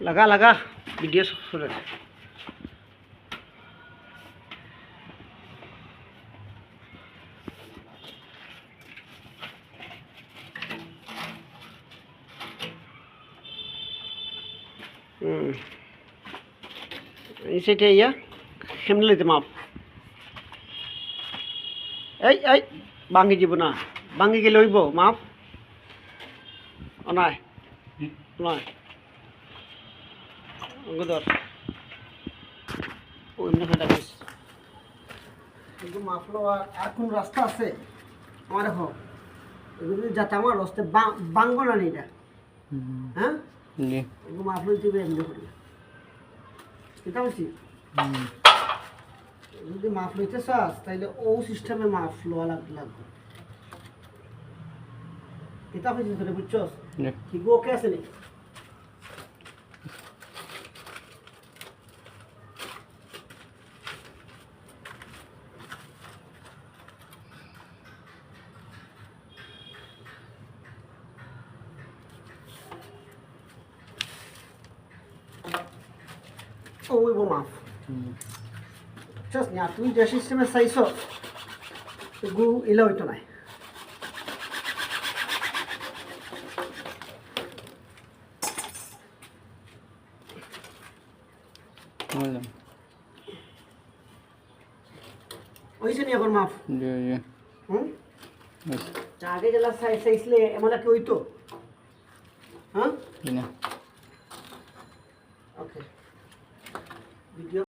লাগা লাগা ভিডিও শুরু এই সেটা ইয়া কেমনে লইতে মাপ এই ভাঙি যাব না ভাঙি গেলে হইব মাপ নাই নাই অঙ্গদর ওই মনে হয় ডাকিস কিন্তু মাপ লওয়ার আর কোন রাস্তা আছে আমার দেখো এগুলো যাতে আমার রাস্তা ভাঙবো না এটা হ্যাঁ এগুলো মাপ লইতে হবে এমনি করি এটা বলছি যদি মাপ লইতে চাস তাহলে ও সিস্টেমে মাপ লওয়া লাগবে এটা হয়েছে তোরে বুঝছস ঠিক ওকে আছে নি ওই মাপ বুঝছস না তুই যে সিস্টেমে চাইছ গু এলে হইতো নাই ওইছে নি এখন মাফ আগে যেলা চাইছিলে এমন কি হইতো হ্যাঁ ওকে ভিডিও